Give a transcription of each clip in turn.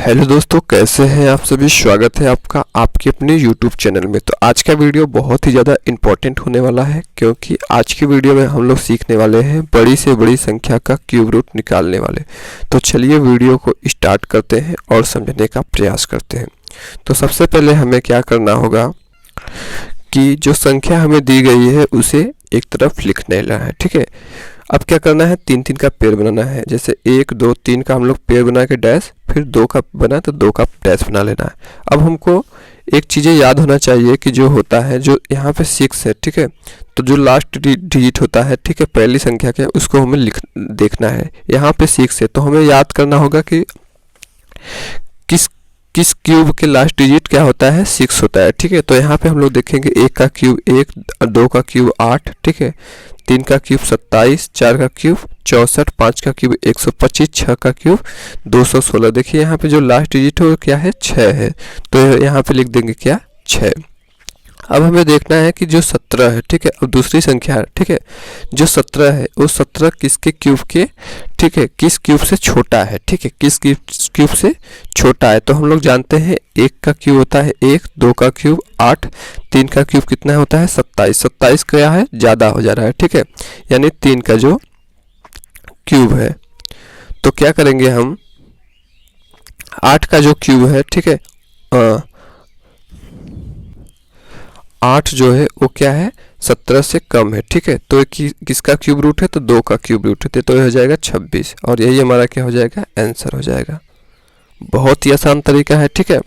Hello दोस्तों, कैसे हैं आप सभी। स्वागत है आपका आपके अपने YouTube चैनल में। तो आज का वीडियो बहुत ही ज़्यादा इम्पोर्टेंट होने वाला है, क्योंकि आज की वीडियो में हम लोग सीखने वाले हैं बड़ी से बड़ी संख्या का क्यूब रूट निकालने वाले। तो चलिए वीडियो को स्टार्ट करते हैं और समझने का प्रयास करते हैं। तो सबसे पहले हमें क्या करना होगा कि जो संख्या हमें दी गई है उसे एक तरफ लिख लेना है। ठीक है, अब क्या करना है, 3 का पेयर बनाना है। जैसे 1 2 3 का हम लोग पेयर बना के डैश, फिर 2 का बना तो 2 का डैश बना लेना है। अब हमको एक चीज़ें याद होना चाहिए कि जो होता है, जो यहाँ पे 6 है, ठीक है, तो जो लास्ट डिजिट होता है, ठीक है, पहली संख्या के, उसको हमें देखना है। यहाँ पे 6 है तो हमें याद करना होगा कि किस क्यूब के लास्ट डिजिट क्या होता है, 6 होता है। ठीक है, तो यहाँ पे हम लोग देखेंगे 1 का क्यूब 1, 2 का क्यूब 8, ठीक है, 3 का क्यूब 27, 4 का क्यूब 64, 5 का क्यूब 125, 6 का क्यूब 216। देखिए यहाँ पे जो लास्ट डिजिट है वो क्या है, 6 है, तो यहाँ पे लिख देंगे क्या, 6। अब हमें देखना है कि जो 17 है, ठीक है, अब दूसरी संख्या है, ठीक है, जो 17 है वो 17 किसके क्यूब के, ठीक है, किस क्यूब से छोटा है, ठीक है, किस क्यूब से छोटा है। तो हम लोग जानते हैं 1 का क्यूब होता है 1, 2 का क्यूब 8, 3 का क्यूब कितना होता है 27। 27 क्या है, ज़्यादा हो जा रहा है, ठीक है, यानी 3 का जो क्यूब है। तो क्या करेंगे हम, 8 का जो क्यूब है, ठीक है, 8 जो है वो क्या है, 17 से कम है, ठीक है, तो किसका क्यूब रूट है, तो 2 का क्यूब रूट है, तो ये हो जाएगा 26, और यही हमारा क्या हो जाएगा, आंसर हो जाएगा। बहुत ही आसान तरीका है, ठीक है,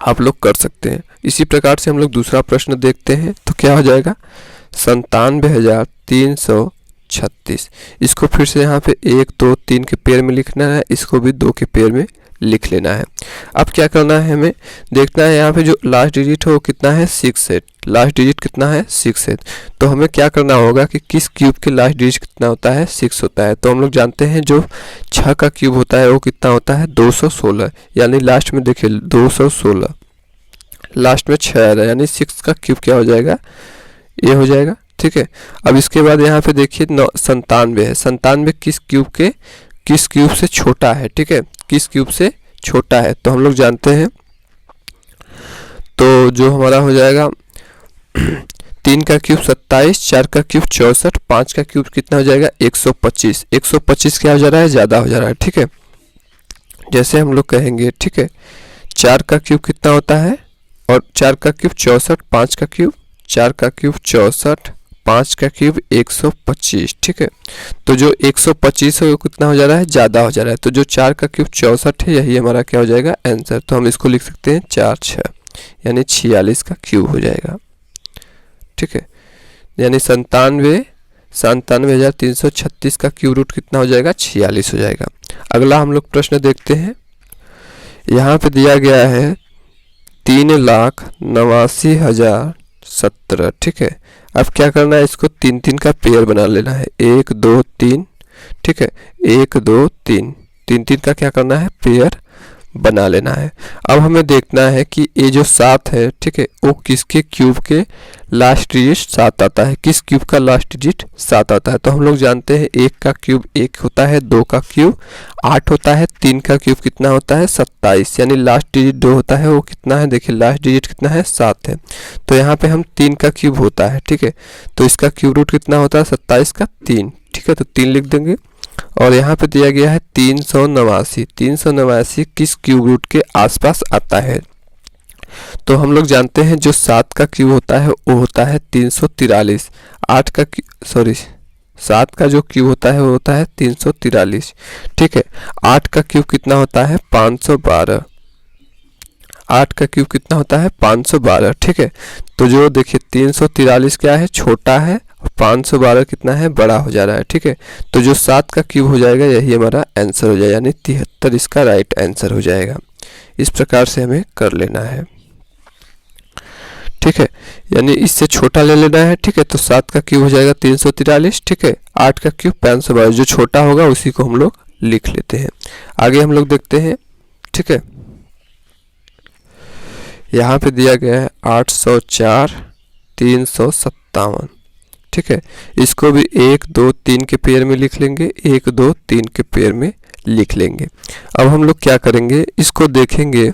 आप लोग कर सकते हैं। इसी प्रकार से हम लोग दूसरा प्रश्न देखते हैं। तो क्या हो जाएगा, 97,336। इसको फिर से यहाँ पे 1 2 3 के पेयर में लिखना है, इसको भी 2 के पेयर में लिख लेना है। अब क्या करना है, हमें देखना है यहाँ पे जो लास्ट डिजिट है वो कितना है, 6 है। लास्ट डिजिट कितना है, 6 है। तो हमें क्या करना होगा कि किस क्यूब के लास्ट डिजिट कितना होता है, 6 होता है। तो हम लोग जानते हैं जो 6 का क्यूब होता है वो कितना होता है, 216, यानी लास्ट में देखिए 216, लास्ट में 6 आ रहा है, यानी 6 का क्यूब क्या हो जाएगा, ये हो जाएगा। ठीक है, अब इसके बाद यहाँ पे देखिए 97 है। 97 किस क्यूब से छोटा है, ठीक है, किस क्यूब से छोटा है। तो हम लोग जानते हैं, तो जो हमारा हो जाएगा 3 का क्यूब 27, 4 का क्यूब 64, 5 का क्यूब कितना हो जाएगा, 125। 125 क्या हो जा रहा है, ज़्यादा हो जा रहा है, ठीक है। जैसे हम लोग कहेंगे, ठीक है, 4 का क्यूब कितना होता है, और 4 का क्यूब 64, 5 का क्यूब 4 का क्यूब 64, 5 का क्यूब 125, ठीक है। तो जो 125 है वो कितना हो जा रहा है, ज़्यादा हो जा रहा है। तो जो 4 का क्यूब 64 है, यही हमारा क्या हो जाएगा, आंसर। तो हम इसको लिख सकते हैं 4 6, यानी 46 का क्यूब हो जाएगा। ठीक है, यानी 97,336 का क्यूब रूट कितना हो जाएगा, 46 हो जाएगा। अगला हम लोग प्रश्न देखते हैं। यहाँ पे दिया गया है 3,89,017। ठीक है, अब क्या करना है, इसको 3 का पेयर बना लेना है, 1 2 3, ठीक है, 1 2 3, 3 का क्या करना है, पेयर बना लेना है। अब हमें देखना है कि ये जो 7 है, ठीक है, वो किसके क्यूब के लास्ट डिजिट 7 आता है, किस क्यूब का लास्ट डिजिट 7 आता है। तो हम लोग जानते हैं 1 का क्यूब 1 होता है, 2 का क्यूब 8 होता है, 3 का क्यूब कितना होता है, 27, यानी लास्ट डिजिट 2 होता है, वो कितना है, देखिए लास्ट डिजिट कितना है, 7 है। तो यहाँ पे हम 3 का क्यूब होता है, ठीक है, तो इसका क्यूब रूट कितना होता है, 27 का 3, ठीक है, तो 3 लिख देंगे। और यहाँ पे दिया गया है 389। 389 किस क्यूब रूट के आसपास आता है। तो हम लोग जानते हैं जो 7 का क्यूब होता है वो होता है 343। 7 का जो क्यूब होता है वो होता है 343, ठीक है। 8 का क्यूब कितना होता है, 512। 8 का क्यूब कितना होता है, 512, ठीक है। तो जो देखिए 343 क्या है, छोटा है, और 512 कितना है, बड़ा हो जा रहा है, ठीक है। तो जो 7 का क्यूब हो जाएगा यही हमारा आंसर हो जाएगा, यानी 73 इसका राइट आंसर हो जाएगा। इस प्रकार से हमें कर लेना है, ठीक है, यानी इससे छोटा ले लेना है, ठीक है। तो 7 का क्यूब हो जाएगा 343, ठीक है, 8 का क्यूब 512, जो छोटा होगा उसी को हम लोग लिख लेते हैं। आगे हम लोग देखते हैं, ठीक है, यहाँ पे दिया गया है 804 357, ठीक है। इसको भी 1 2 3 के पेयर में लिख लेंगे, 1 2 3 के पेयर में लिख लेंगे। अब हम लोग क्या करेंगे, इसको देखेंगे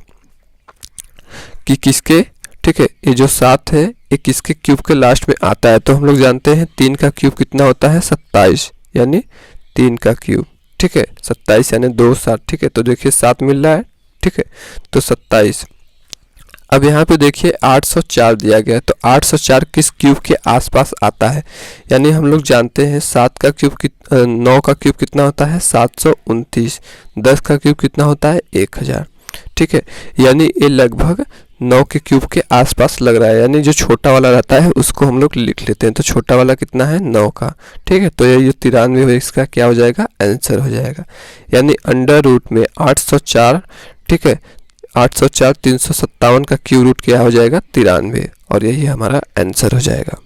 कि किसके, ठीक है, ये जो 7 है ये किसके क्यूब के लास्ट में आता है। तो हम लोग जानते हैं 3 का क्यूब कितना होता है 27, यानी 3 का क्यूब, ठीक है, 27 यानी 2 7, ठीक है। तो देखिए 7 मिल रहा है, ठीक है, तो 27। अब यहाँ पे देखिए 804 दिया गया है, तो 804 किस क्यूब के आसपास आता है, यानी हम लोग जानते हैं 7 का क्यूब 9 का क्यूब कितना होता है 729, 10 का क्यूब कितना होता है 1000, ठीक है, यानी ये लगभग 9 के क्यूब के आसपास लग रहा है, यानी जो छोटा वाला रहता है उसको हम लोग लिख लेते हैं। तो छोटा वाला कितना है 9 का, ठीक है, तो ये 93 है, इसका क्या हो जाएगा आंसर हो जाएगा, यानी अंडर रूट में 804, ठीक है, 804 357 का क्यूब रूट क्या हो जाएगा 93, और यही हमारा आंसर हो जाएगा।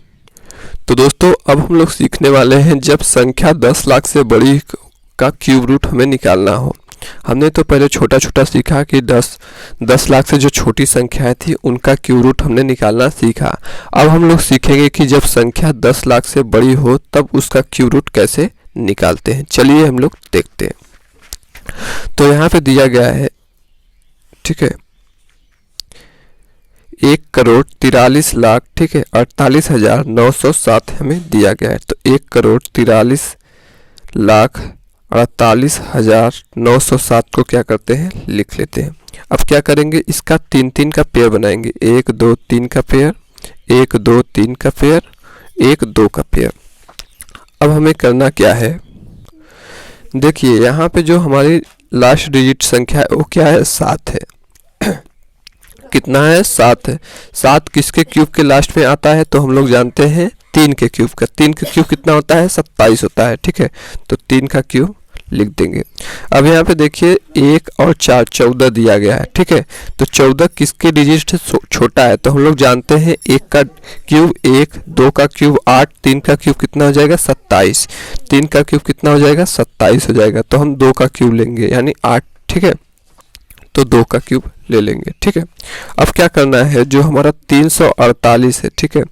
तो दोस्तों अब हम लोग सीखने वाले हैं जब संख्या 10 लाख से बड़ी का क्यूब रूट हमें निकालना हो। हमने तो पहले छोटा छोटा सीखा कि 10 लाख से जो छोटी संख्याएं थी उनका क्यूब रूट हमने निकालना सीखा। अब हम लोग सीखेंगे कि जब संख्या 10 लाख से बड़ी हो तब उसका क्यूब रूट कैसे निकालते हैं। चलिए हम लोग देखते हैं। तो यहाँ पे दिया गया है, ठीक है, 1,43,00,000, ठीक है, 48,907 हमें दिया गया है। तो 1,43,48,907 को क्या करते हैं लिख लेते हैं। अब क्या करेंगे, इसका 3-3 का पेयर बनाएंगे, 1 2 3 का पेयर, 1 2 3 का पेयर, 1 2 का पेयर। अब हमें करना क्या है, देखिए यहाँ पे जो हमारी लास्ट डिजिट संख्या है वो क्या है 7 है। कितना है 7 है। 7 किसके क्यूब के लास्ट में आता है, तो हम लोग जानते हैं 3 के क्यूब का। 3 का क्यूब कितना होता है 27 होता है, ठीक है, तो 3 का क्यूब लिख देंगे। अब यहाँ पे देखिए 1 और 4 14 दिया गया है, ठीक है, तो 14 किसके डिजिट से छोटा है, तो हम लोग जानते हैं 1 का क्यूब 1, 2 का क्यूब 8, 3 का क्यूब कितना हो जाएगा 27, 3 का क्यूब कितना हो जाएगा 27 हो जाएगा। तो हम 2 का क्यूब लेंगे यानी 8, ठीक है, तो 2 का क्यूब ले लेंगे, ठीक है। अब क्या करना है, जो हमारा 348 है, ठीक है,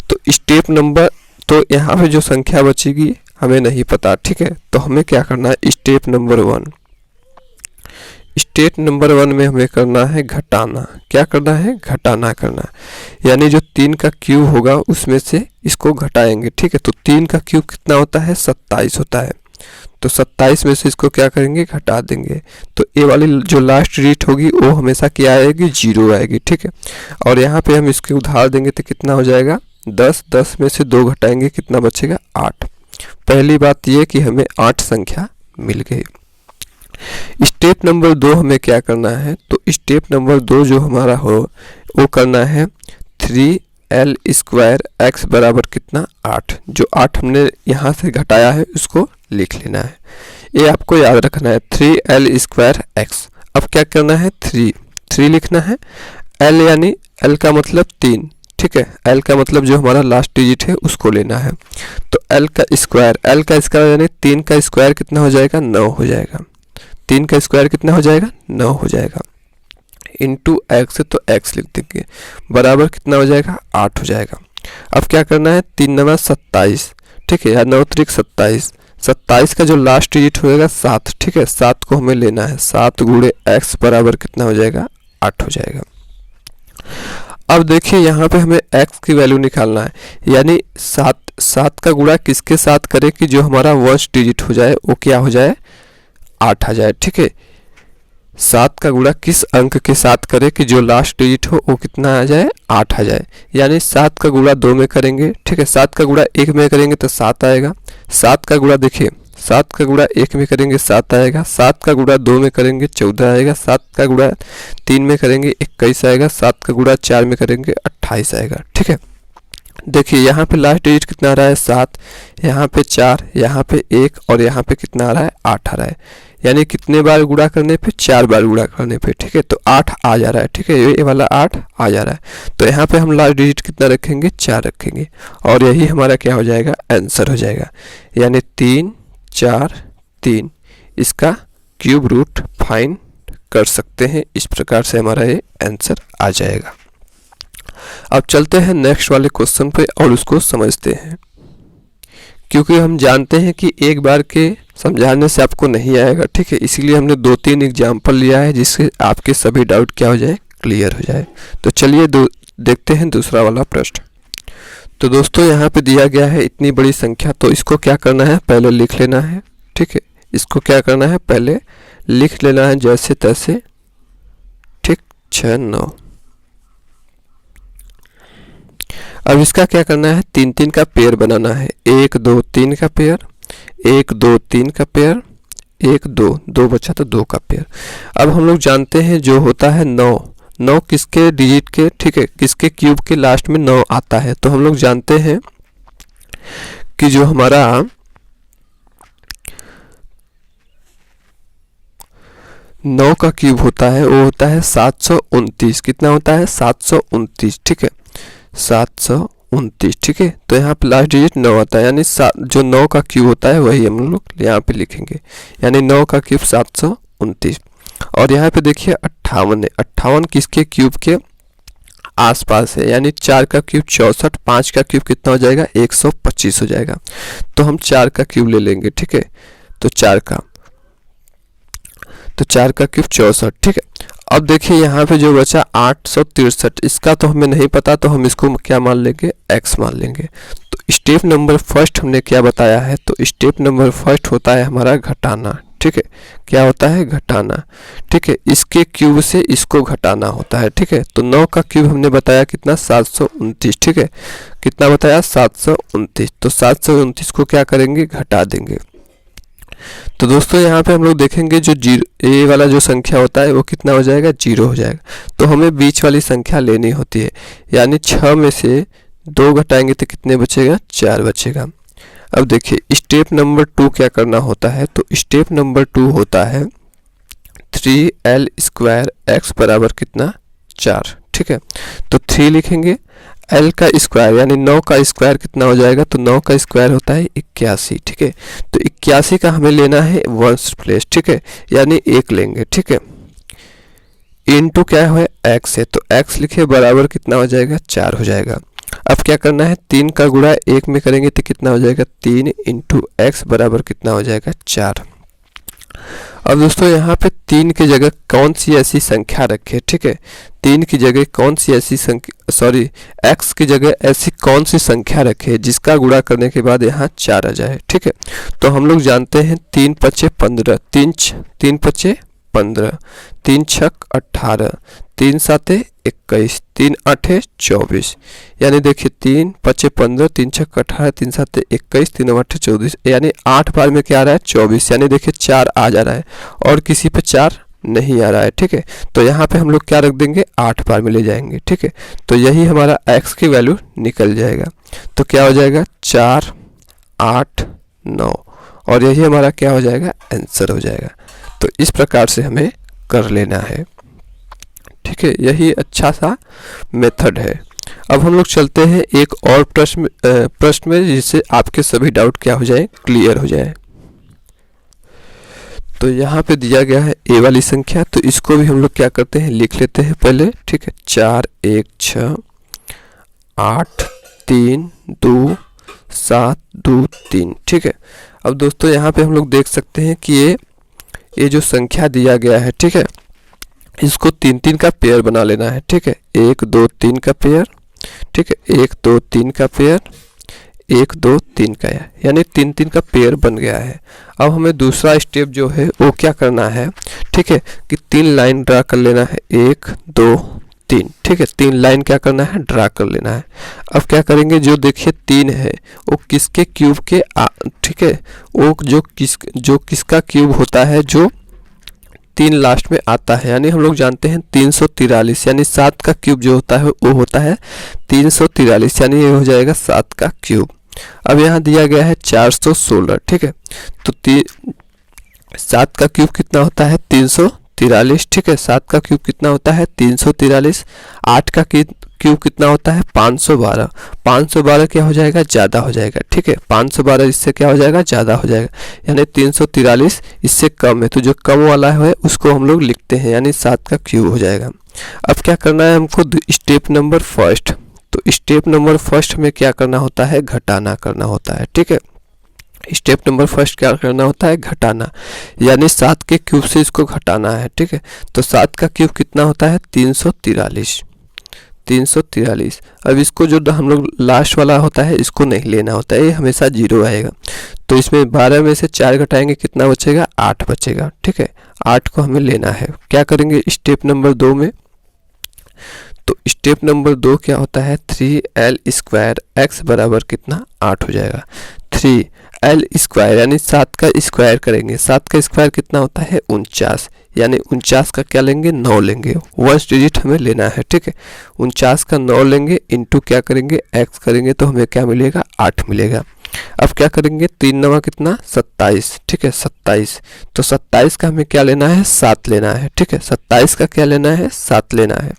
तो स्टेप नंबर, तो यहाँ पे जो संख्या बचेगी हमें नहीं पता, ठीक है, तो हमें क्या करना है स्टेप नंबर 1। स्टेप नंबर 1 में हमें करना है घटाना। क्या करना है घटाना करना, यानी जो 3 का क्यूब होगा उसमें से इसको घटाएंगे, ठीक है। तो 3 का क्यूब कितना होता है 27 होता है, तो 27 में से इसको क्या करेंगे घटा देंगे। तो ये वाली जो लास्ट डिजिट होगी वो हमेशा क्या आएगी 0 आएगी, ठीक है। और यहाँ पे हम इसके उधार देंगे तो कितना हो जाएगा 10, 10 में से 2 घटाएंगे कितना बचेगा 8। पहली बात ये कि हमें 8 संख्या मिल गई। स्टेप नंबर 2 हमें क्या करना है, तो स्टेप नंबर 2 जो हमारा हो वो करना है 3l स्क्वायर x बराबर कितना 8। जो 8 हमने यहाँ से घटाया है उसको लिख लेना है, ये आपको याद रखना है 3l स्क्वायर x। अब क्या करना है 3 लिखना है, l यानी l का मतलब 3, ठीक है, l का मतलब जो हमारा लास्ट डिजिट है उसको लेना है। तो l का स्क्वायर यानी 3 का स्क्वायर कितना हो जाएगा 9 हो जाएगा। 3 का स्क्वायर कितना हो जाएगा 9 हो जाएगा, इंटू x है तो x लिख देंगे, बराबर कितना हो जाएगा 8 हो जाएगा। अब क्या करना है 3 9 27, ठीक है, या 9 3 27, 27 का जो लास्ट डिजिट होएगा 7, ठीक है, 7 को हमें लेना है, 7 गुणे x बराबर कितना हो जाएगा 8 हो जाएगा। अब देखिए यहाँ पे हमें x की वैल्यू निकालना है, यानी 7 का गुणा किसके साथ करें कि जो हमारा वर्स्ट डिजिट हो जाए वो क्या हो जाए 8 आ जाए, ठीक है। 7 का गुणा किस अंक के साथ करें कि जो लास्ट डिजिट हो वो कितना आ जाए 8 आ जाए, यानी 7 का गुणा 2 में करेंगे, ठीक है, 7 का गुणा 1 में करेंगे तो 7 आएगा। 7 का गुणा देखिए 7 का गुणा 1 में करेंगे 7 आएगा, 7 का गुणा 2 में करेंगे 14 आएगा, 7 का गुणा 3 में करेंगे 21 आएगा, 7 का गुणा 4 में करेंगे 28 आएगा, ठीक है। देखिए यहाँ पे लास्ट डिजिट कितना आ रहा है 7, यहाँ पे 4, यहाँ पे 1 और यहाँ पे कितना आ रहा है 8 आ रहा है, यानी कितने बार गुणा करने पे 4 बार गुणा करने पे, ठीक है, तो 8 आ जा रहा है, ठीक है, ये वाला 8 आ जा रहा है। तो यहाँ पे हम लास्ट डिजिट कितना रखेंगे 4 रखेंगे, और यही हमारा क्या हो जाएगा आंसर हो जाएगा, यानी 3 4 3 इसका क्यूब रूट फाइंड कर सकते हैं। इस प्रकार से हमारा ये आंसर आ जाएगा। अब चलते हैं नेक्स्ट वाले क्वेश्चन पे और उसको समझते हैं। क्योंकि हम जानते हैं कि एक बार के समझाने से आपको नहीं आएगा, ठीक है, इसीलिए हमने 2-3 एग्जाम्पल लिया है जिससे आपके सभी डाउट क्या हो जाए, क्लियर हो जाए। तो चलिए देखते हैं दूसरा वाला प्रश्न। तो दोस्तों यहाँ पे दिया गया है इतनी बड़ी संख्या, तो इसको क्या करना है, पहले लिख लेना है, ठीक है, इसको क्या करना है, पहले लिख लेना है जैसे तैसे, ठीक, 6 9। अब इसका क्या करना है, 3-3 का पेयर बनाना है, 1 2 3 का पेयर, 1 2 3 का पेयर, 1 2 2 बचा तो 2 का पेयर। अब हम लोग जानते हैं जो होता है 9 किसके डिजिट के, ठीक है, किसके क्यूब के लास्ट में 9 आता है। तो हम लोग जानते हैं कि जो हमारा 9 का क्यूब होता है वो होता है 729। कितना होता है, 729, ठीक है, 729, ठीक है। तो यहाँ पे लास्ट डिजिट 9 आता है, यानी जो 9 का क्यूब होता है वही हम लोग यहाँ पे लिखेंगे, यानी 9 का क्यूब 729। और यहाँ पे देखिए 58 है, 58 किसके क्यूब के आसपास है, यानी 4 का क्यूब 64, 5 का क्यूब कितना हो जाएगा, 125 हो जाएगा। तो हम 4 का क्यूब ले लेंगे, ठीक है, तो 4 का क्यूब 64, ठीक है। अब देखिए यहाँ पे जो बचा 863, इसका तो हमें नहीं पता, तो हम इसको क्या मान लेंगे, x मान लेंगे। तो स्टेप नंबर फर्स्ट हमने क्या बताया है, तो स्टेप नंबर फर्स्ट होता है हमारा घटाना, ठीक है, क्या होता है, घटाना, ठीक है, इसके क्यूब से इसको घटाना होता है, ठीक है। तो 9 का क्यूब हमने बताया कितना, 729, ठीक है, कितना बताया, 729। तो 729 को क्या करेंगे, घटा देंगे। तो दोस्तों यहाँ पे हम लोग देखेंगे जो ये वाला जो संख्या होता है वो कितना हो जाएगा, 0 हो जाएगा। तो हमें बीच वाली संख्या लेनी होती है, यानी 6 में से 2 घटाएंगे तो कितने बचेगा, 4 बचेगा। अब देखिए स्टेप नंबर 2 क्या करना होता है, तो स्टेप नंबर 2 होता है 3l स्क्वायर x बराबर कितना, 4, ठीक है। तो 3 लिखेंगे, l का स्क्वायर यानी 9 का स्क्वायर कितना हो जाएगा, तो 9 का स्क्वायर होता है 81, ठीक है। तो 81 का हमें लेना है वंस प्लेस, ठीक है, यानी 1 लेंगे, ठीक है, इनटू क्या है, x है, तो x लिखे बराबर कितना हो जाएगा, 4 हो जाएगा। अब क्या करना है, 3 का गुणा 1 में करेंगे तो कितना हो जाएगा, 3 इंटू x बराबर कितना हो जाएगा, 4। अब दोस्तों यहाँ पे 3 की जगह कौन सी ऐसी संख्या रखे, ठीक है, 3 की जगह कौन सी ऐसी संख्या, सॉरी x की जगह ऐसी कौन सी संख्या रखे जिसका गुणा करने के बाद यहाँ 4 आ जाए, ठीक है। तो हम लोग जानते हैं 3 पचे 15, 3 पचे 15, 3 छक 18, 3 साते 21, 3 आठे 24, यानी देखिए 3 पचे 15, 3 छक 18, 3 साते 21, 3 आठे 24, यानी 8 बार में क्या आ रहा है, 24, यानी देखिए 4 आ जा रहा है और किसी पे 4 नहीं आ रहा है, ठीक है। तो यहाँ पे हम लोग क्या रख देंगे, 8 बार में ले जाएंगे, ठीक है। तो यही हमारा x की वैल्यू निकल जाएगा। तो क्या हो जाएगा, 4 8 9, और यही हमारा क्या हो जाएगा, आंसर हो जाएगा। तो इस प्रकार से हमें कर लेना है, ठीक है, यही अच्छा सा मेथड है। अब हम लोग चलते हैं एक और प्रश्न में जिससे आपके सभी डाउट क्या हो जाए, क्लियर हो जाए। तो यहाँ पे दिया गया है a वाली संख्या, तो इसको भी हम लोग क्या करते हैं, लिख लेते हैं पहले, ठीक है, 4 1 6 8 3 2 7 2 3, ठीक है। अब दोस्तों यहाँ पे हम लोग देख सकते हैं कि ये जो संख्या दिया गया है, ठीक है, इसको 3-3 का पेयर बना लेना है, ठीक है, 1 2 3 का पेयर, ठीक है, 1 2 3 का पेयर, 1 2 3 का, यानी 3-3 का पेयर बन गया है। अब हमें दूसरा स्टेप जो है वो क्या करना है, ठीक है, कि 3 लाइन ड्रा कर लेना है, 1 2 3, ठीक है, 3 लाइन क्या करना है, ड्रा कर लेना है। अब क्या करेंगे, जो देखिए 3 है वो किसके क्यूब के, ठीक है, वो जो किसका क्यूब होता है, जो 3 लास्ट में आता है, यानी हम लोग जानते हैं 343, यानी 7 का क्यूब जो होता है वो होता है 343, यानी ये हो जाएगा 7 का क्यूब। अब यहाँ दिया गया है 416, ठीक है, तो 7 का क्यूब कितना होता है, 343, ठीक है, 7 का क्यूब कितना होता है, 343, 8 का क्यूब कितना होता है, 512, 512 क्या हो जाएगा, ज़्यादा हो जाएगा, ठीक है, 512 इससे क्या हो जाएगा, ज़्यादा हो जाएगा, यानी 343 इससे कम है, तो जो कम वाला है उसको हम लोग लिखते हैं, यानी 7 का क्यूब हो जाएगा। अब क्या करना है हमको, स्टेप नंबर फर्स्ट, तो स्टेप नंबर फर्स्ट में क्या करना होता है, घटाना करना होता है, ठीक है। स्टेप नंबर फर्स्ट क्या करना होता है, घटाना, यानी 7 के क्यूब से इसको घटाना है। ठीक है, तो 7 का क्यूब कितना होता है, 343। 343। अब इसको जो हम लोग लास्ट वाला होता है इसको नहीं लेना होता है, ये हमेशा 0 आएगा। तो इसमें 12 में से 4 घटाएंगे, कितना बचेगा, 8 बचेगा। ठीक है, 8 को हमें लेना है। क्या करेंगे स्टेप नंबर 2 में, तो स्टेप नंबर 2 क्या होता है, 3l स्क्वायर x बराबर कितना, 8 हो जाएगा। 3l स्क्वायर यानी 7 का स्क्वायर करेंगे, 7 का स्क्वायर कितना होता है, 49, यानी 49 का क्या लेंगे, 9 लेंगे, 1 डिजिट हमें लेना है। ठीक है, 49 का 9 लेंगे, इंटू क्या करेंगे, x करेंगे, तो हमें क्या मिलेगा, 8 मिलेगा। अब क्या करेंगे, 3 9 कितना, 27। ठीक है, 27, तो 27 का हमें क्या लेना है, 7 लेना है। ठीक है, 27 का क्या लेना है, 7 लेना है।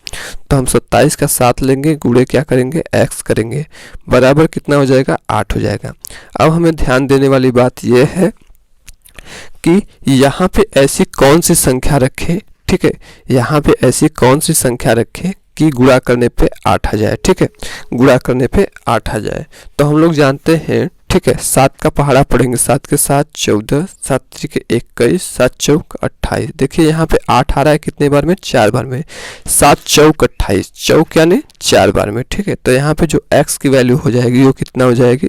तो हम 27 का 7 लेंगे, गुणे क्या करेंगे, x करेंगे, बराबर कितना हो जाएगा, 8 हो जाएगा। अब हमें ध्यान देने वाली बात यह है कि यहाँ पे ऐसी कौन सी संख्या रखें। ठीक है, यहाँ पे ऐसी कौन सी संख्या रखें कि गुणा करने पे 8 आ जाए। ठीक है, गुणा करने पे 8 आ जाए। तो हम लोग जानते हैं, ठीक है, 7 का पहाड़ा पढ़ेंगे, 7 के 7 14, 7 3 21, 7 चौक 28। देखिए यहाँ पे 8 आ रहा है कितने बार में, 4 बार में। 7 चौक 28, चौक यानी 4 बार में। ठीक है, तो यहाँ पे जो x की वैल्यू हो जाएगी वो कितना हो जाएगी,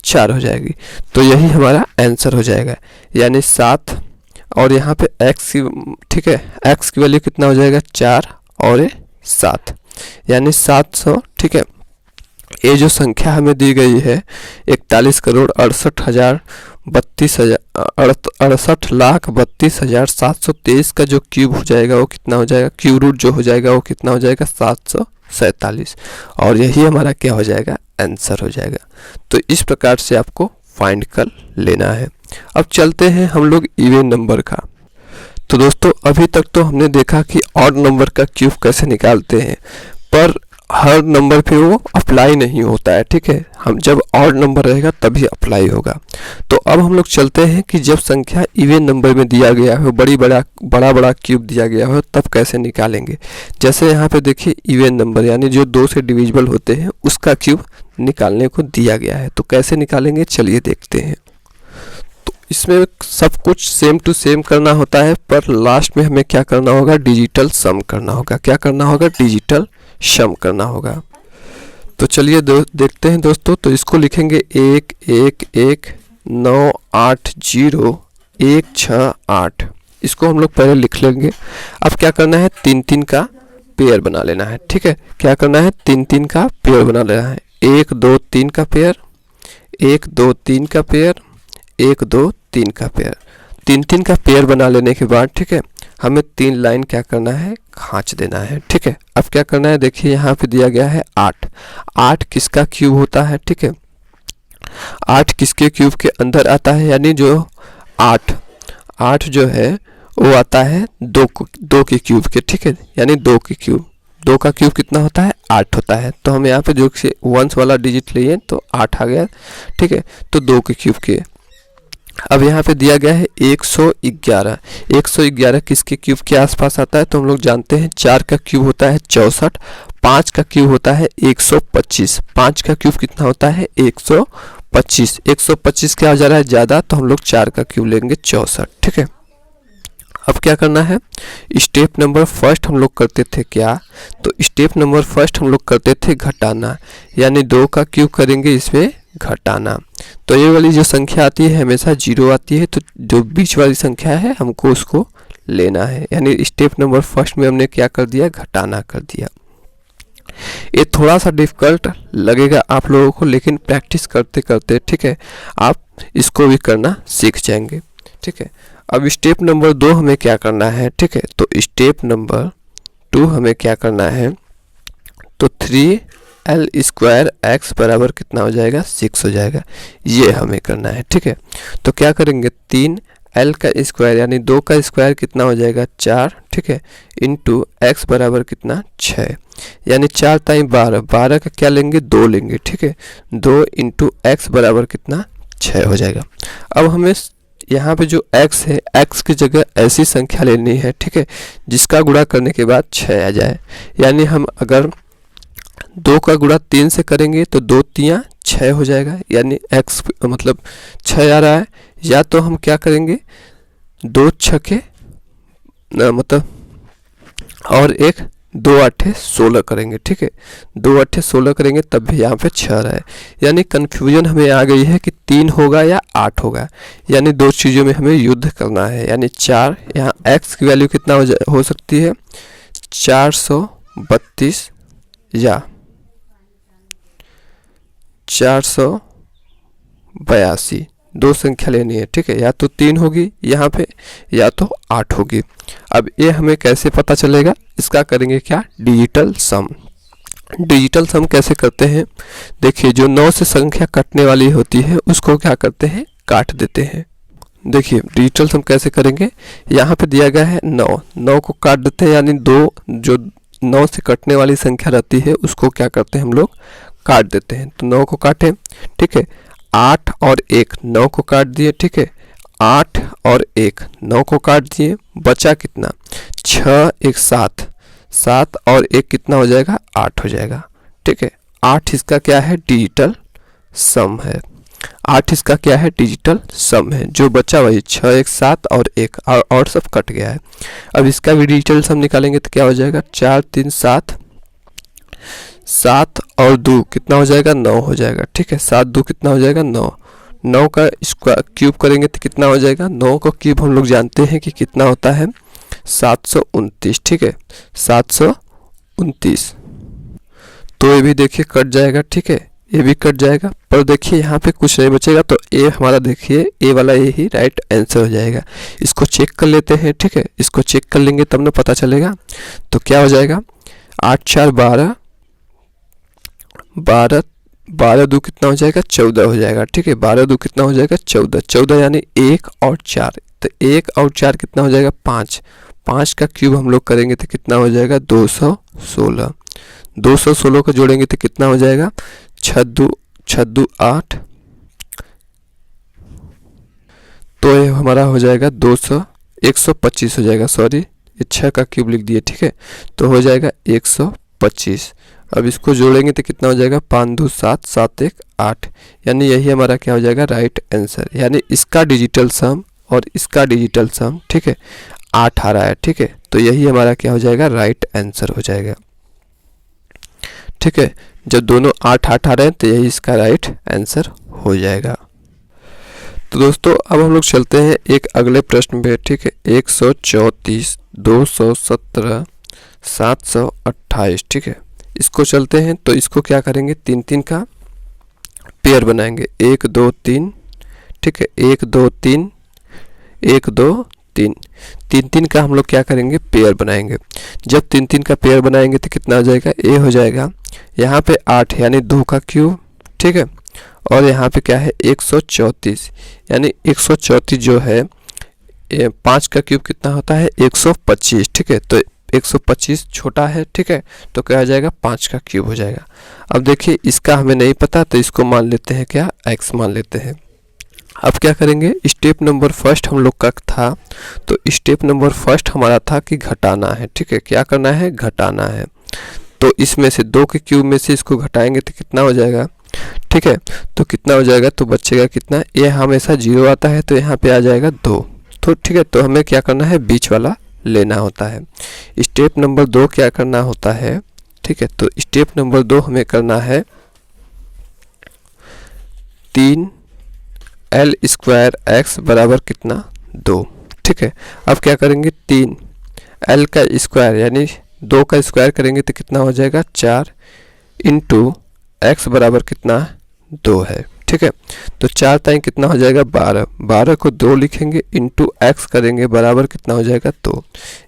4 हो जाएगी। तो यही हमारा आंसर हो जाएगा, यानी 7 और यहाँ पे x की, ठीक है, x की वैल्यू कितना हो जाएगा, 4 और 7, यानी 700। ठीक है, ये जो संख्या हमें दी गई है 41,68,32,723 का जो क्यूब हो जाएगा वो कितना हो जाएगा, क्यूब रूट जो हो जाएगा वो कितना हो जाएगा, 747, और यही हमारा क्या हो जाएगा, आंसर हो जाएगा। तो इस प्रकार से आपको फाइंड कर लेना है। अब चलते हैं हम लोग इवन नंबर का। तो दोस्तों अभी तक तो हमने देखा कि ऑड नंबर का क्यूब कैसे निकालते हैं, पर हर नंबर पे वो अप्लाई नहीं होता है। ठीक है, हम जब ऑड नंबर रहेगा तभी अप्लाई होगा। तो अब हम लोग चलते हैं कि जब संख्या इवन नंबर में दिया गया हो, बड़ा क्यूब दिया गया हो, तब कैसे निकालेंगे। जैसे यहाँ पे देखिए इवन नंबर यानी जो 2 से डिविजिबल होते हैं उसका क्यूब निकालने को दिया गया है। तो कैसे निकालेंगे, चलिए देखते हैं। तो इसमें सब कुछ सेम टू सेम करना होता है, पर लास्ट में हमें क्या करना होगा, डिजिटल सम करना होगा। क्या करना होगा, डिजिटल सम करना होगा। तो चलिए देखते हैं दोस्तों। तो इसको लिखेंगे 1 1 1 9 8 0 1 6 8। इसको हम लोग पहले लिख लेंगे। अब क्या करना है, 3 3 का पेयर बना लेना है। ठीक है, क्या करना है, 3 3 का पेयर बना लेना है। 1 2 3 का पेयर, 1 2 3 का पेयर, 1 2 3 का पेयर। 3 3 का पेयर बना लेने के बाद, ठीक है, हमें 3 लाइन क्या करना है, खींच देना है। ठीक है, अब क्या करना है, देखिए यहाँ पे दिया गया है 8। 8 किसका क्यूब होता है, ठीक है, 8 किसके क्यूब के अंदर आता है, यानी जो 8 जो है वो आता है 2 के क्यूब के। ठीक है, यानी 2 के क्यूब, 2 का क्यूब कितना होता है, 8 होता है। तो हम यहाँ पे जो वंस वाला डिजिट लिए तो 8 आ गया। ठीक है, तो 2 के क्यूब के। अब यहाँ पे दिया गया है 111। 111 किसके क्यूब के आसपास आता है, तो हम लोग जानते हैं 4 का क्यूब होता है 64, 5 का क्यूब होता है 125। 5 का क्यूब कितना होता है, 125। 125 क्या हो जा रहा है, ज़्यादा, तो हम लोग 4 का क्यूब लेंगे 64। ठीक है, अब क्या करना है, स्टेप नंबर फर्स्ट हम लोग करते थे क्या, तो स्टेप नंबर फर्स्ट हम लोग करते थे घटाना, यानी 2 का क्यूब करेंगे इसमें घटाना। तो ये वाली जो संख्या आती है हमेशा 0 आती है, तो जो बीच वाली संख्या है हमको उसको लेना है। यानी स्टेप नंबर फर्स्ट में हमने क्या कर दिया, घटाना कर दिया। ये थोड़ा सा डिफिकल्ट लगेगा आप लोगों को, लेकिन प्रैक्टिस करते करते, ठीक है, आप इसको भी करना सीख जाएंगे। ठीक है, अब स्टेप नंबर 2 हमें क्या करना है, ठीक है, तो स्टेप नंबर 2 हमें क्या करना है, तो 3l स्क्वायर x बराबर कितना हो जाएगा, 6 हो जाएगा, ये हमें करना है। ठीक है, तो क्या करेंगे, 3l का स्क्वायर यानी 2 का स्क्वायर कितना हो जाएगा, 4, ठीक है, इंटू x बराबर कितना, 6, यानी 4 टाइम 12, 12 का क्या लेंगे, 2 लेंगे। ठीक है, 2 इंटू x बराबर कितना, 6 हो जाएगा। अब हमें यहाँ पे जो x है, x की जगह ऐसी संख्या लेनी है, ठीक है, जिसका गुणा करने के बाद 6 आ जाए। यानी हम अगर 2 का गुणा 3 से करेंगे तो 2 3 6 हो जाएगा, यानी x मतलब 6 आ रहा है। या तो हम क्या करेंगे, 2 छके मतलब और एक 2 8 16 करेंगे, ठीक है। 2 8 16 करेंगे तब भी यहाँ पे 6 रहा है, यानी कन्फ्यूजन हमें आ गई है कि 3 होगा या 8 होगा। यानी दो चीज़ों में हमें युद्ध करना है, यानी 4, यहाँ x की वैल्यू कितना हो सकती है, 432 या 482। दो संख्या लेनी है, ठीक है। या तो 3 होगी यहाँ पे या तो 8 होगी। अब ये हमें कैसे पता चलेगा, इसका करेंगे क्या, डिजिटल सम। डिजिटल सम कैसे करते हैं, देखिए जो 9 से संख्या कटने वाली होती है उसको क्या करते हैं, काट देते हैं। देखिए डिजिटल सम कैसे करेंगे, यहाँ पे दिया गया है 9 को काट देते हैं, यानी 2 जो 9 से कटने वाली संख्या रहती है उसको क्या करते हैं हम लोग, काट देते हैं। तो 9 को काटें, ठीक है। 8 और 1 9 को काट दिए, ठीक है। 8 और 1 9 को काट दिए, बचा कितना, 6 1 7, 7 और 1 कितना हो जाएगा, 8 हो जाएगा, ठीक है। 8 इसका क्या है, डिजिटल सम है। 8 इसका क्या है, डिजिटल सम है। जो बचा वही 6 1 7 और 1 और सब कट गया है। अब इसका भी डिजिटल सम निकालेंगे तो क्या हो जाएगा, 4 3 7, 7 और 2 कितना हो जाएगा, 9 हो जाएगा, ठीक है। 7 2 कितना हो जाएगा, 9। 9 का स्क्वायर क्यूब करेंगे तो कितना हो जाएगा, 9 का क्यूब हम लोग जानते हैं कि कितना होता है, 729, ठीक है, 729। तो ये भी देखिए कट जाएगा, ठीक है, ये भी कट जाएगा। पर देखिए यहाँ पे कुछ नहीं बचेगा, तो ए हमारा देखिए ए वाला ये ही राइट आंसर हो जाएगा। इसको चेक कर लेते हैं, ठीक है। इसको चेक कर लेंगे तब ना पता चलेगा। तो क्या हो जाएगा, 8 4 12, 12 12 2 कितना हो जाएगा, 14 हो जाएगा, ठीक है। 12 2 कितना हो जाएगा, 14, 14 यानी 1 और 4। तो 1 और 4 कितना हो जाएगा, 5, 5 का क्यूब हम लोग करेंगे तो कितना हो जाएगा, 216। 216 को जोड़ेंगे तो कितना हो जाएगा, 6 2 8। तो ये हमारा हो जाएगा 125 हो जाएगा, सॉरी ये 6 का क्यूब लिख दिए, ठीक है। तो हो जाएगा 125। अब इसको जोड़ेंगे तो कितना हो जाएगा, 5 2 7, 7 1 8, यानी यही हमारा क्या हो जाएगा, राइट आंसर। यानी इसका डिजिटल सम और इसका डिजिटल सम, ठीक है, 8 आ रहा है, ठीक है। तो यही हमारा क्या हो जाएगा, राइट आंसर हो जाएगा, ठीक है। जब दोनों 8 8 आ रहे हैं तो यही इसका राइट आंसर हो जाएगा। तो दोस्तों अब हम लोग चलते हैं एक अगले प्रश्न पे, ठीक है। 134 217 728, ठीक है। इसको चलते हैं तो इसको क्या करेंगे, 3 3 का पेयर बनाएंगे, 1 2 3, ठीक है। 1 2 3 1 2 3, 3 3 का हम लोग क्या करेंगे, पेयर बनाएंगे। जब 3 3 का पेयर बनाएंगे तो कितना हो जाएगा, ए हो जाएगा, यहाँ पे 8 यानी 2 का क्यूब, ठीक है। और यहाँ पे क्या है, 134 यानी 134 जो है 5 का क्यूब कितना होता है, 125, ठीक है। तो 125 छोटा है, ठीक है, तो क्या हो जाएगा, 5 का क्यूब हो जाएगा। अब देखिए इसका हमें नहीं पता तो इसको मान लेते हैं क्या, x मान लेते हैं। अब क्या करेंगे, स्टेप नंबर फर्स्ट हम लोग का था, तो स्टेप नंबर फर्स्ट हमारा था कि घटाना है, ठीक है। क्या करना है, घटाना है। तो इसमें से 2 के क्यूब में से इसको घटाएंगे तो कितना हो जाएगा, ठीक है। तो कितना हो जाएगा, तो बचेगा कितना, ये हमेशा 0 आता है तो यहाँ पे आ जाएगा 2, तो ठीक है। तो हमें क्या करना है, बीच वाला लेना होता है। स्टेप नंबर 2 क्या करना होता है, ठीक है। तो स्टेप नंबर 2 हमें करना है 3l स्क्वायर x बराबर कितना, 2, ठीक है। अब क्या करेंगे, 3l का स्क्वायर यानी 2 का स्क्वायर करेंगे तो कितना हो जाएगा, 4 इंटू x बराबर कितना, 2 है, ठीक है। तो 4 ताई कितना हो जाएगा, 12, 12 को 2 लिखेंगे इंटू x करेंगे बराबर कितना हो जाएगा, 2।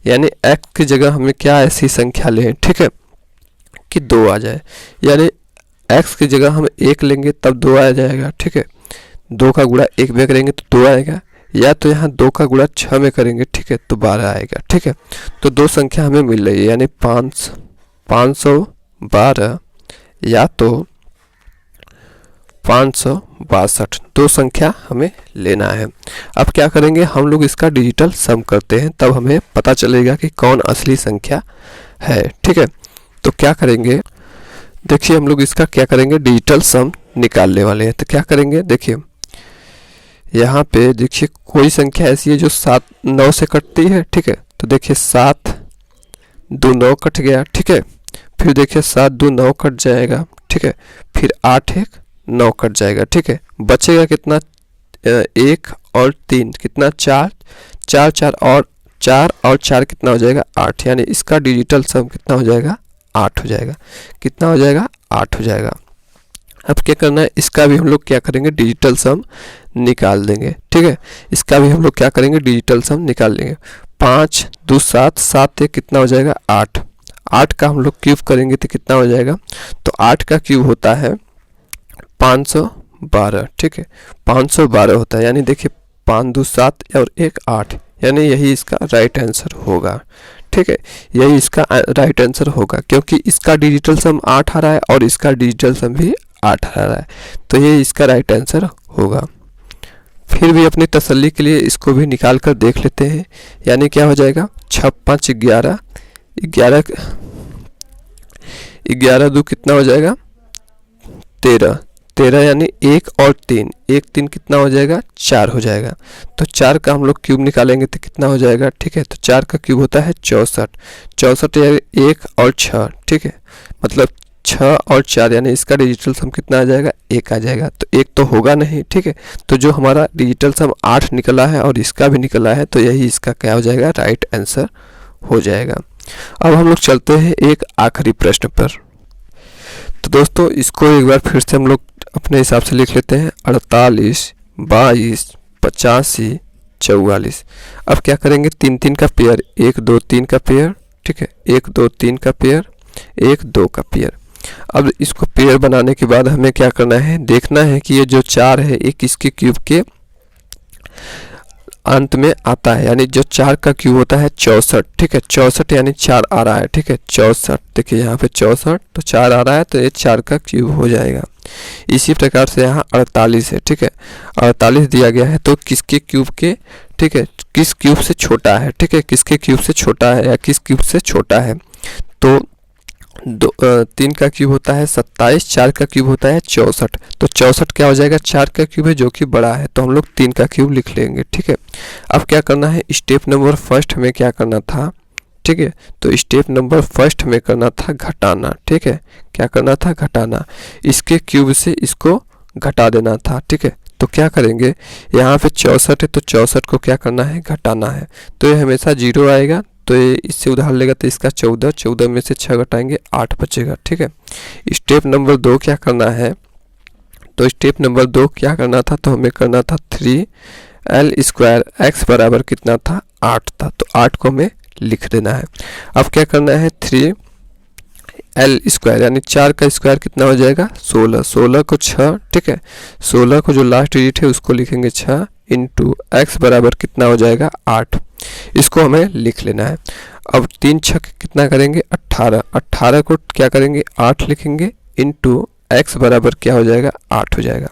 यानी x की जगह हमें क्या ऐसी संख्या लें, ठीक है, कि 2 आ जाए। यानी x की जगह हम 1 लेंगे तब 2 आ जाएगा, ठीक है। 2 का गुणा 1 में करेंगे तो 2 आएगा, या तो यहाँ 2 का गुणा 6 में करेंगे, ठीक है, तो 12 आएगा, ठीक है। तो 2 संख्या हमें मिल रही है, यानी 512 या तो 562, 2 संख्या हमें लेना है। अब क्या करेंगे, हम लोग इसका डिजिटल सम करते हैं, तब हमें पता चलेगा कि कौन असली संख्या है, ठीक है। तो क्या करेंगे, देखिए हम लोग इसका क्या करेंगे, डिजिटल सम निकालने वाले हैं। तो क्या करेंगे, देखिए यहाँ पे देखिए कोई संख्या ऐसी है जो 9 से कटती है, ठीक है। तो देखिए 7 2 9 कट गया, ठीक है। फिर देखिए 7 2 9 कट जाएगा, ठीक है। फिर 8 1 9 कट जाएगा, ठीक है। बचेगा कितना, 1 और 3 कितना, 4 4 4 और 4 कितना हो जाएगा, 8। यानी इसका डिजिटल सम कितना हो जाएगा, 8 हो जाएगा। कितना हो जाएगा, 8 हो जाएगा। अब क्या करना है, इसका भी हम लोग क्या करेंगे, डिजिटल सम निकाल देंगे, ठीक है। इसका भी हम लोग क्या करेंगे, डिजिटल सम निकाल लेंगे। 5 2 7 7 1 कितना हो जाएगा, 8। 8 का हम लोग क्यूब करेंगे तो कितना हो जाएगा, तो 8 का क्यूब होता है 512, ठीक है। 512 होता है। यानी देखिए 5 2 7 और 1 8, यानी यही इसका राइट आंसर होगा, ठीक है। यही इसका राइट आंसर होगा, क्योंकि इसका डिजिटल सम 8 आ रहा है और इसका डिजिटल सम भी 8 आ रहा है। तो ये इसका राइट आंसर होगा। फिर भी अपनी तसल्ली के लिए इसको भी निकाल कर देख लेते हैं। यानी क्या हो जाएगा, 6 5 11 11 11 2 कितना हो जाएगा, 13 13, यानी 1 और 3 1 3 कितना हो जाएगा, 4 हो जाएगा। तो 4 का हम लोग क्यूब निकालेंगे तो कितना हो जाएगा, ठीक है। तो 4 का क्यूब होता है 64 64, यानी 1 और 6, ठीक है। मतलब 6 और 4, यानी इसका डिजिटल सम कितना आ जाएगा, 1 आ जाएगा। तो 1 तो होगा नहीं, ठीक है। तो जो हमारा डिजिटल सम 8 निकला है और इसका भी निकला है, तो यही इसका क्या हो जाएगा, राइट आंसर हो जाएगा। अब हम लोग चलते हैं एक आखिरी प्रश्न पर। तो दोस्तों इसको एक बार फिर से हम लोग अपने हिसाब से लिख लेते हैं, 48 22 85 44। अब क्या करेंगे, 3 3 का पेयर, 1 2 3 का पेयर, ठीक है। 1 2 3 का पेयर, 1 2 का पेयर। अब इसको पेयर बनाने के बाद हमें क्या करना है, देखना है कि ये जो 4 है ये किसके क्यूब के अंत में आता है। यानी जो 4 का क्यूब होता है 64, ठीक है। 64 यानी 4 आ रहा है, ठीक है। 64, देखिए यहाँ पे 64, तो 4 आ रहा है, तो ये 4 का क्यूब हो जाएगा। इसी प्रकार से यहाँ 48 है, ठीक है। 48 दिया गया है, तो किसके क्यूब के, ठीक है, किस क्यूब से छोटा है, ठीक है। किसके क्यूब से छोटा है या किस क्यूब से छोटा है। तो 3 का क्यूब होता है 27, 4 का क्यूब होता है 64। तो 64 क्या हो जाएगा, 4 का क्यूब है जो कि बड़ा है, तो हम लोग 3 का क्यूब लिख लेंगे, ठीक है। अब क्या करना है, स्टेप नंबर फर्स्ट हमें क्या करना था, ठीक है। तो स्टेप नंबर फर्स्ट हमें करना था घटाना, ठीक है। क्या करना था, घटाना। इसके क्यूब से इसको घटा देना था, ठीक है। तो क्या करेंगे, यहाँ पे 64 है, तो 64 को क्या करना है, घटाना है। तो ये हमेशा 0 आएगा, तो ये इससे उधार लेगा, तो इसका 14 14 में से 6 घटाएंगे 8 बचेगा, ठीक है। स्टेप नंबर 2 क्या करना है, तो स्टेप नंबर 2 क्या करना था, तो हमें करना था 3l² x बराबर कितना था, 8 था। तो 8 को हमें लिख देना है। अब क्या करना है, 3l² यानी 4 का स्क्वायर कितना हो जाएगा, 16 16 को 6, ठीक है। 16 को जो लास्ट डिजिट है उसको लिखेंगे 6 इंटू x बराबर कितना हो जाएगा, 8। इसको हमें लिख लेना है। अब 3 6 कितना करेंगे, 18 18 को क्या करेंगे, 8 लिखेंगे इंटू x बराबर क्या हो जाएगा, 8 हो जाएगा।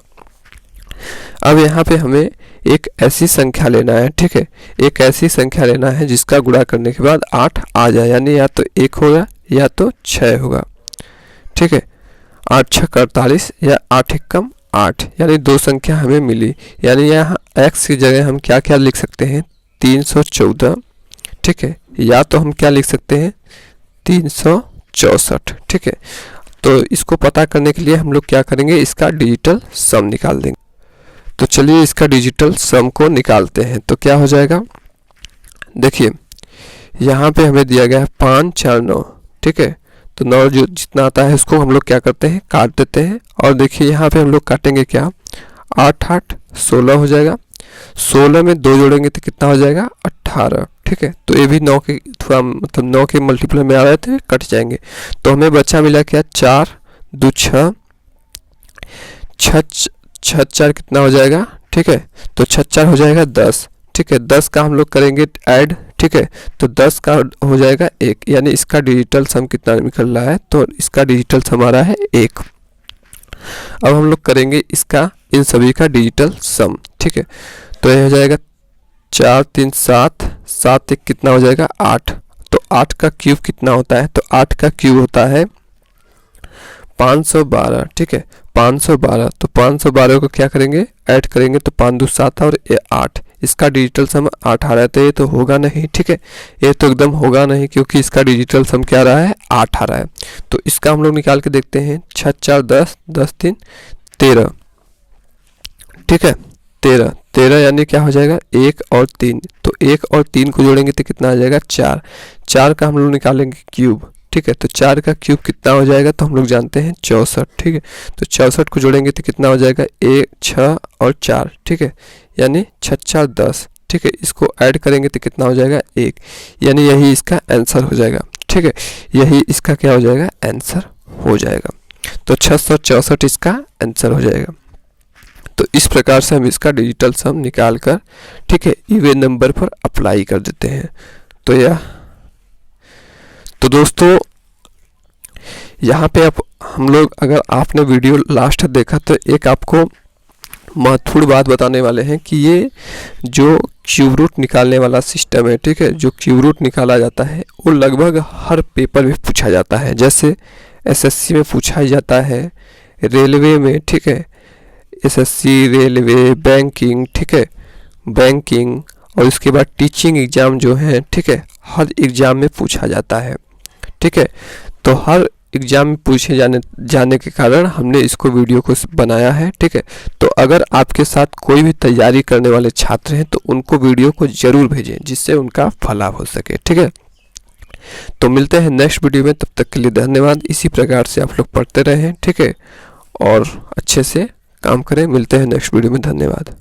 अब यहाँ पे हमें एक ऐसी संख्या लेना है, ठीक है। एक ऐसी संख्या लेना है जिसका गुणा करने के बाद 8 आ जाए, यानी या तो 1 होगा या तो 6 होगा, ठीक है। 8 6 48 या 8 1 कम 8, यानी 2 संख्या हमें मिली। यानी यहाँ x की जगह हम क्या क्या लिख सकते हैं, 314, ठीक है। या तो हम क्या लिख सकते हैं, 364, ठीक है। तो इसको पता करने के लिए हम लोग क्या करेंगे, इसका डिजिटल सम निकाल देंगे। तो चलिए इसका डिजिटल सम को निकालते हैं। तो क्या हो जाएगा, देखिए यहाँ पे हमें दिया गया है 5 4 9, ठीक है। तो 9 जो जितना आता है उसको हम लोग क्या करते हैं, काट देते हैं। और देखिए यहाँ पे हम लोग काटेंगे क्या, 8 8 16 हो जाएगा। 16 में 2 जोड़ेंगे तो कितना हो जाएगा, 18, ठीक है। तो ये भी 9 के थोड़ा मतलब 9 के मल्टीप्लाई में आ रहे थे, कट जाएंगे। तो हमें बचा मिला क्या, 4 2 6 6 6 4 कितना हो जाएगा, ठीक है। तो 6 4 हो जाएगा 10, ठीक है। 10 का हम लोग करेंगे ऐड, ठीक है। तो 10 का हो जाएगा 1, यानी इसका डिजिटल सम कितना निकल रहा है, तो इसका डिजिटल सम आ रहा है 1। अब हम लोग करेंगे इसका इन सभी का डिजिटल सम, ठीक है। तो यह हो जाएगा 4 3 7 7 1 कितना हो जाएगा, 8। तो 8 का क्यूब कितना होता है, तो 8 का क्यूब होता है 512, ठीक है 512, तो 512 को क्या करेंगे, ऐड करेंगे तो 5 दूनी 7 और ये 8, इसका डिजिटल सम 8 आ रहा है, तो ये तो होगा नहीं, ठीक है ये तो एकदम होगा नहीं क्योंकि इसका डिजिटल सम क्या आ रहा है, 8 आ रहा है। तो इसका हम लोग निकाल के देखते हैं, 6 4 10, 10 3 13, ठीक है 13 13 यानी क्या हो जाएगा 1 और 3, तो 1 और 3 को जोड़ेंगे तो कितना आ जाएगा 4, 4 का हम लोग निकालेंगे क्यूब, ठीक है तो 4 का क्यूब कितना हो जाएगा, तो हम लोग जानते हैं 64, ठीक है तो 64 को जोड़ेंगे तो कितना हो जाएगा 1 6 और 4, ठीक है यानी 6 4 10, ठीक है इसको ऐड करेंगे तो कितना हो जाएगा 1, यानी यही इसका आंसर हो जाएगा, ठीक है यही इसका क्या हो जाएगा, आंसर हो जाएगा। तो 664 इसका आंसर हो जाएगा। तो इस प्रकार से हम इसका डिजिटल सम निकाल कर, ठीक है इवन नंबर पर अप्लाई कर देते हैं। तो दोस्तों यहाँ पे आप हम लोग, अगर आपने वीडियो लास्ट देखा तो एक आपको महत्वपूर्ण बात बताने वाले हैं कि ये जो क्यूब रूट निकालने वाला सिस्टम है, ठीक है जो क्यूब रूट निकाला जाता है वो लगभग हर पेपर में पूछा जाता है, जैसे एसएससी में पूछा जाता है, रेलवे में, ठीक है एसएससी, रेलवे, बैंकिंग, ठीक है बैंकिंग, और उसके बाद टीचिंग एग्ज़ाम जो है, ठीक है हर एग्ज़ाम में पूछा जाता है, ठीक है तो हर एग्ज़ाम में पूछे जाने के कारण हमने इसको वीडियो को बनाया है, ठीक है तो अगर आपके साथ कोई भी तैयारी करने वाले छात्र हैं तो उनको वीडियो को ज़रूर भेजें जिससे उनका फलाभ हो सके, ठीक है। तो मिलते हैं नेक्स्ट वीडियो में, तब तक के लिए धन्यवाद। इसी प्रकार से आप लोग पढ़ते रहें, ठीक है और अच्छे से काम करें। मिलते हैं नेक्स्ट वीडियो में, धन्यवाद।